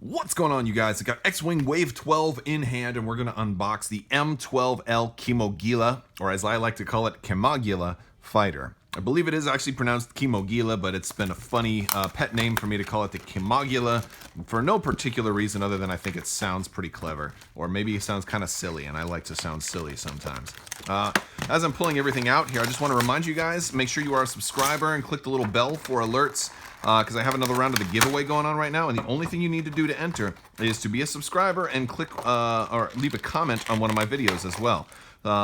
What's going on, you guys? I got X-Wing Wave 12 in hand, and we're going to unbox the M12-L Kimogila, or as I like to call it, Kimogila fighter. I believe it is actually pronounced Kimogila, but it's been a funny pet name for me to call it the Kimogila for no particular reason other than I think it sounds pretty clever, or maybe it sounds kind of silly, and I like to sound silly sometimes. As I'm pulling everything out here, I just want to remind you guys, make sure you are a subscriber and click the little bell for alerts, because I have another round of the giveaway going on right now, and the only thing you need to do to enter is to be a subscriber and click or leave a comment on one of my videos as well.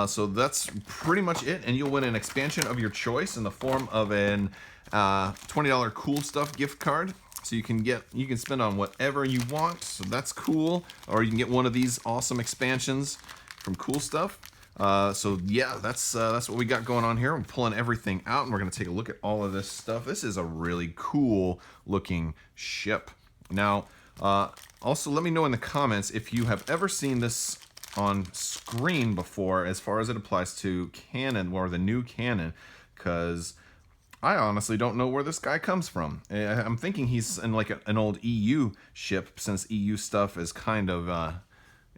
So that's pretty much it, and you'll win an expansion of your choice in the form of an $20 Cool Stuff gift card. So you can spend on whatever you want. So that's cool, or you can get one of these awesome expansions from Cool Stuff. So yeah, that's what we got going on here. I'm pulling everything out, and we're gonna take a look at all of this stuff. This is a really cool looking ship. Now, also let me know in the comments if you have ever seen this on screen before, as far as it applies to canon or the new canon, because I honestly don't know where this guy comes from. I'm thinking he's in like an old EU ship, since EU stuff is kind of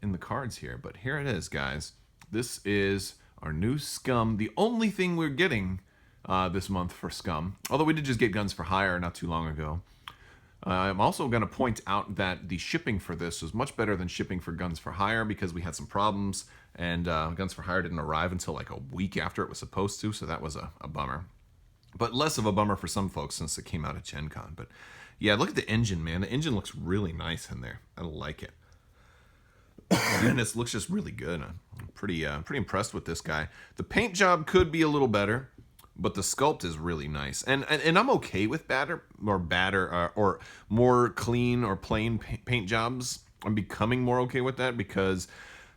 in the cards here. But here it is, guys. This is our new Scum. The only thing we're getting this month for Scum, although we did just get Guns for Hire not too long ago. I'm also going to point out that the shipping for this was much better than shipping for Guns for Hire, because we had some problems, and Guns for Hire didn't arrive until like a week after it was supposed to, so that was a bummer. But less of a bummer for some folks since it came out at Gen Con. But yeah, look at the engine, man. The engine looks really nice in there. I like it. And it looks just really good. I'm pretty impressed with this guy. The paint job could be a little better, but the sculpt is really nice. And I'm okay with badder or more clean or plain paint jobs. I'm becoming more okay with that, because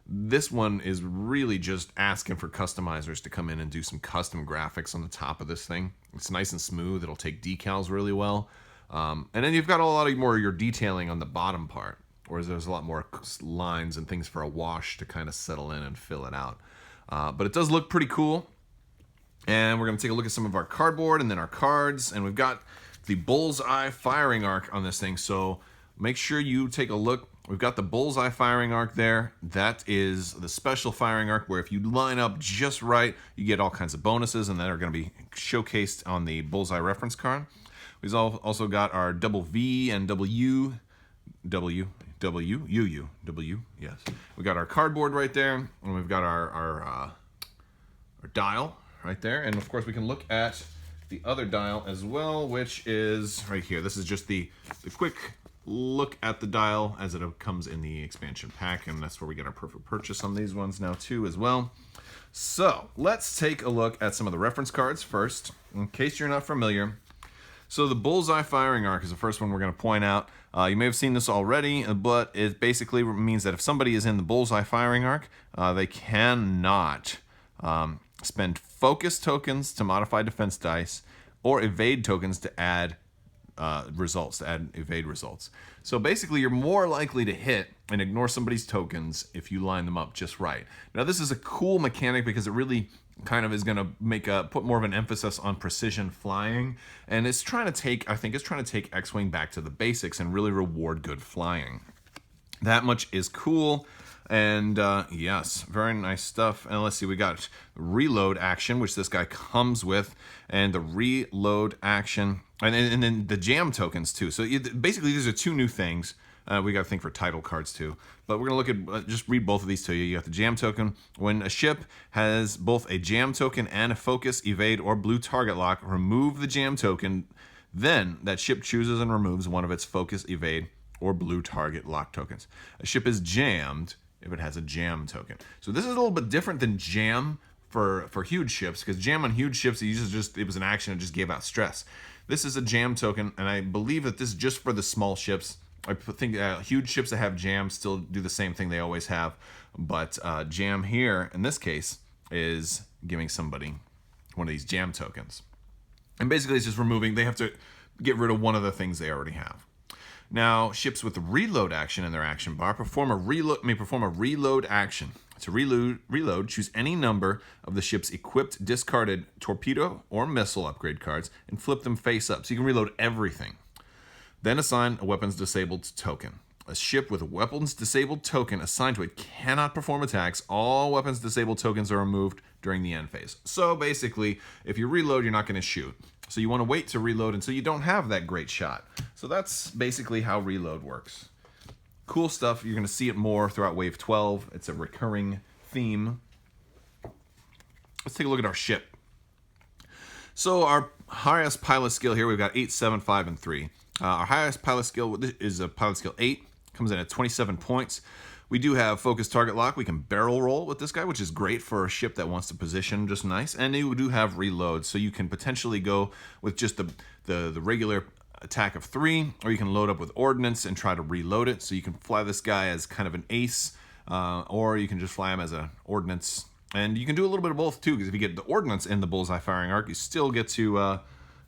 this one is really just asking for customizers to come in and do some custom graphics on the top of this thing. It's nice and smooth. It'll take decals really well. And then you've got a lot more of your detailing on the bottom part, whereas there's a lot more lines and things for a wash to kind of settle in and fill it out. But it does look pretty cool. And we're going to take a look at some of our cardboard and then our cards. And we've got the Bullseye Firing Arc on this thing, so make sure you take a look. We've got the Bullseye Firing Arc there. That is the special firing arc, where if you line up just right, you get all kinds of bonuses, and that are going to be showcased on the Bullseye reference card. We've also got our double V and W, yes. We got our cardboard right there, and we've got our dial right there, and of course we can look at the other dial as well, which is right here. This is just the quick look at the dial as it comes in the expansion pack, and that's where we get our perfect purchase on these ones now too as well. So let's take a look at some of the reference cards first, in case you're not familiar. So the Bullseye Firing Arc is the first one we're going to point out. You may have seen this already, but it basically means that if somebody is in the Bullseye Firing Arc, they cannot spend focus tokens to modify defense dice, or evade tokens to add evade results. So basically, you're more likely to hit and ignore somebody's tokens if you line them up just right. Now, this is a cool mechanic because it really kind of is going to put more of an emphasis on precision flying, and it's trying to take, I think it's trying to take X-Wing back to the basics and really reward good flying. That much is cool. And yes, very nice stuff. And let's see, we got reload action, which this guy comes with, and the reload action, and then the jam tokens too. So basically, these are two new things. We got to think for title cards too, but we're gonna look at just read both of these to you. You got the jam token. When a ship has both a jam token and a focus, evade, or blue target lock, remove the jam token. Then that ship chooses and removes one of its focus, evade, or blue target lock tokens. A ship is jammed if it has a jam token. So this is a little bit different than jam for huge ships, because jam on huge ships, it was an action that just gave out stress. This is a jam token, and I believe that this is just for the small ships. I think huge ships that have jam still do the same thing they always have, but jam here, in this case, is giving somebody one of these jam tokens. And basically it's just removing, they have to get rid of one of the things they already have. Now, ships with the reload action in their action bar may perform a reload action. To reload, choose any number of the ship's equipped discarded torpedo or missile upgrade cards and flip them face up. So you can reload everything. Then assign a weapons disabled token. A ship with a weapons disabled token assigned to it cannot perform attacks. All weapons disabled tokens are removed during the end phase. So basically, if you reload, you're not going to shoot. So you want to wait to reload until you don't have that great shot. So that's basically how reload works. Cool stuff. You're going to see it more throughout Wave 12. It's a recurring theme. Let's take a look at our ship. So our highest pilot skill here, we've got 8, 7, 5, and 3. Our highest pilot skill is a pilot skill 8. Comes in at 27 points. We do have focus target lock. We can barrel roll with this guy, which is great for a ship that wants to position just nice. And you do have reload, so you can potentially go with just the regular attack of 3, or you can load up with ordnance and try to reload it. So you can fly this guy as kind of an ace, or you can just fly him as an ordnance. And you can do a little bit of both too, because if you get the ordnance in the Bullseye Firing Arc, you still get to,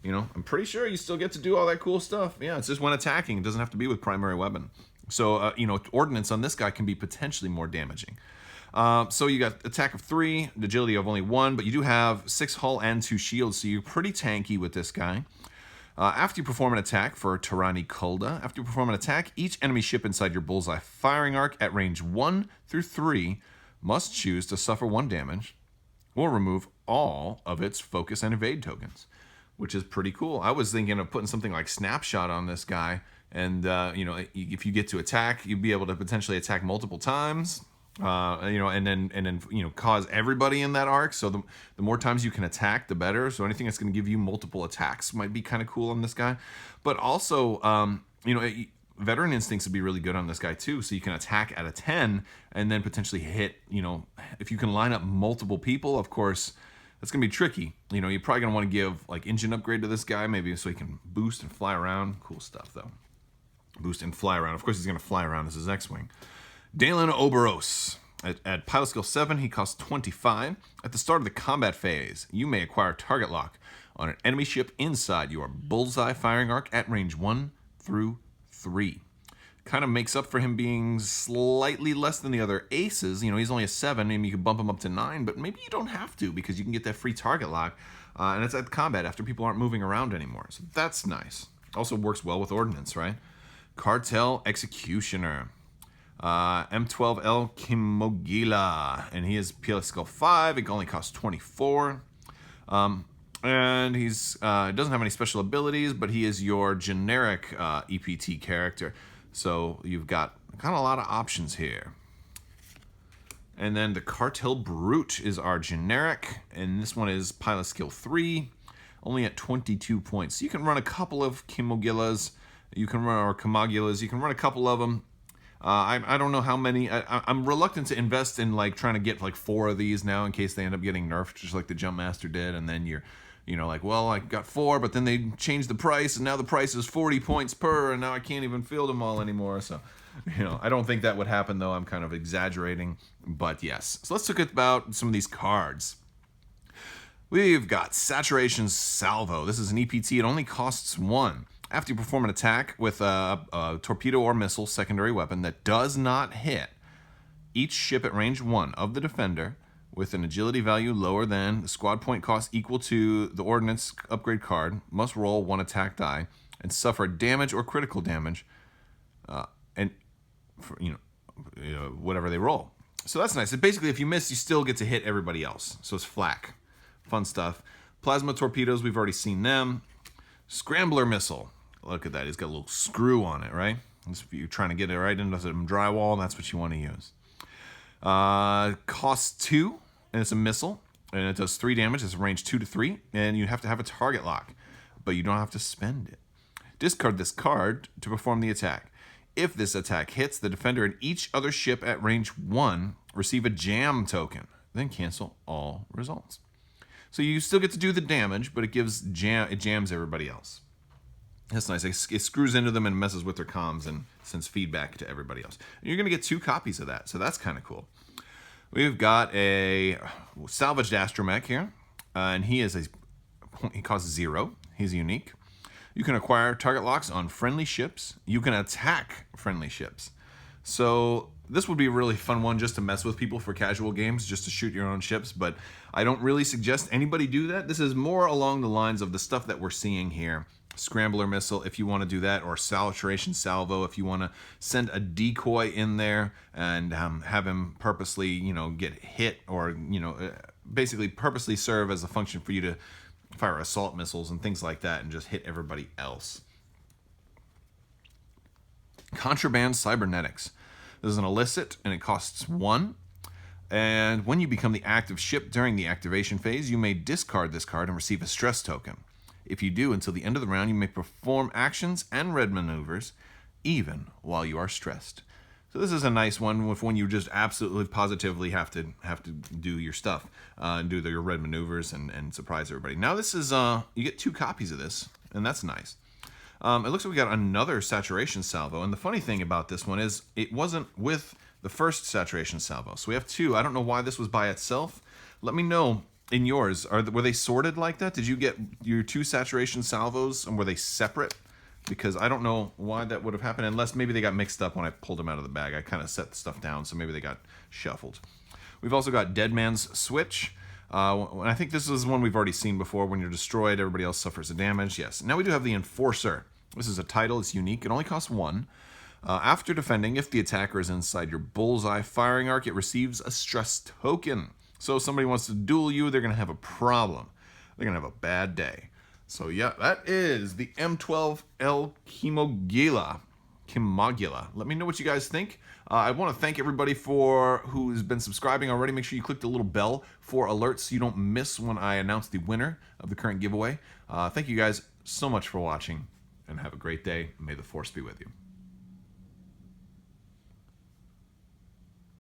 you know, I'm pretty sure you still get to do all that cool stuff. Yeah, it's just when attacking. It doesn't have to be with primary weapon. So, you know, ordnance on this guy can be potentially more damaging. So you got attack of 3, agility of only 1, but you do have 6 hull and 2 shields, so you're pretty tanky with this guy. After you perform an attack for Tyranny Kulda, after you perform an attack, each enemy ship inside your Bullseye Firing Arc at range 1 through 3 must choose to suffer 1 damage or remove all of its focus and evade tokens, which is pretty cool. I was thinking of putting something like Snapshot on this guy. And, you know, if you get to attack, you'd be able to potentially attack multiple times, you know, and then, you know, cause everybody in that arc. So the more times you can attack, the better. So anything that's going to give you multiple attacks might be kind of cool on this guy. But also, you know, veteran instincts would be really good on this guy too. So you can attack at a 10 and then potentially hit, you know, if you can line up multiple people, of course, that's going to be tricky. You know, you're probably going to want to give like engine upgrade to this guy, maybe so he can boost and fly around. Cool stuff though. Boost and fly around. Of course, he's going to fly around as his X-Wing. Dalen Oberos. At pilot skill 7, he costs 25. At the start of the combat phase, you may acquire target lock on an enemy ship inside your Bullseye Firing Arc at range 1 through 3. Kind of makes up for him being slightly less than the other aces. You know, he's only a 7, and you can bump him up to 9, but maybe you don't have to because you can get that free target lock, and it's at combat after people aren't moving around anymore. So that's nice. Also works well with ordnance, right? Cartel Executioner. M12-L Kimogila. And he is pilot skill 5. It only costs 24. And he's doesn't have any special abilities, but he is your generic EPT character. So you've got kind of a lot of options here. And then the Cartel Brute is our generic. And this one is pilot skill 3. Only at 22 points. So you can run a couple of Kimogilas. You can run, or Kimogilas, you can run a couple of them. I don't know how many. I'm reluctant to invest in like trying to get like 4 of these now in case they end up getting nerfed, just like the Jumpmaster did. And then you're, you know, like, well, I got 4, but then they changed the price, and now the price is 40 points per, and now I can't even field them all anymore. So, you know, I don't think that would happen, though. I'm kind of exaggerating, but yes. So let's look about some of these cards. We've got Saturation Salvo. This is an EPT. It only costs 1. After you perform an attack with a torpedo or missile secondary weapon that does not hit, each ship at range 1 of the defender with an agility value lower than the squad point cost equal to the ordnance upgrade card must roll 1 attack die and suffer damage or critical damage, and for, you know, whatever they roll. So that's nice. So basically, if you miss, you still get to hit everybody else. So it's flak. Fun stuff. Plasma torpedoes, we've already seen them. Scrambler missile. Look at that. He's got a little screw on it, right? If you're trying to get it right into some drywall, that's what you want to use. Costs 2, and it's a missile, and it does 3 damage. It's range 2 to 3, and you have to have a target lock, but you don't have to spend it. Discard this card to perform the attack. If this attack hits, the defender and each other ship at range 1 receive a jam token, then cancel all results. So you still get to do the damage, but it jams everybody else. That's nice. It screws into them and messes with their comms and sends feedback to everybody else. And you're going to get 2 copies of that, so that's kind of cool. We've got a salvaged Astromech here, and he costs 0. He's unique. You can acquire target locks on friendly ships. You can attack friendly ships. So this would be a really fun one just to mess with people for casual games, just to shoot your own ships, but I don't really suggest anybody do that. This is more along the lines of the stuff that we're seeing here. Scrambler missile, if you want to do that, or saturation salvo, if you want to send a decoy in there and have him purposely, you know, get hit, or, you know, basically purposely serve as a function for you to fire assault missiles and things like that and just hit everybody else. Contraband cybernetics. This is an illicit and it costs 1. And when you become the active ship during the activation phase, you may discard this card and receive a stress token. If you do, until the end of the round, you may perform actions and red maneuvers even while you are stressed. So this is a nice one with when you just absolutely positively have to do your stuff, do your red maneuvers and surprise everybody. Now this is you get 2 copies of this, and that's nice. It looks like we got another saturation salvo, and the funny thing about this one is it wasn't with the first saturation salvo. So we have 2. I don't know why this was by itself. Let me know in yours. Were they sorted like that? Did you get your 2 saturation salvos, and were they separate? Because I don't know why that would have happened, unless maybe they got mixed up when I pulled them out of the bag. I kind of set the stuff down, so maybe they got shuffled. We've also got Deadman's Switch. And I think this is one we've already seen before. When you're destroyed, everybody else suffers the damage. Yes. Now we do have the Enforcer. This is a title. It's unique. It only costs 1. After defending, if the attacker is inside your Bullseye Firing Arc, it receives a stress token. So if somebody wants to duel you, they're going to have a problem. They're going to have a bad day. So yeah, that is the M12-L Kimogila. Let me know what you guys think. I want to thank everybody who's been subscribing already. Make sure you click the little bell for alerts so you don't miss when I announce the winner of the current giveaway. Thank you guys so much for watching, and have a great day. May the Force be with you.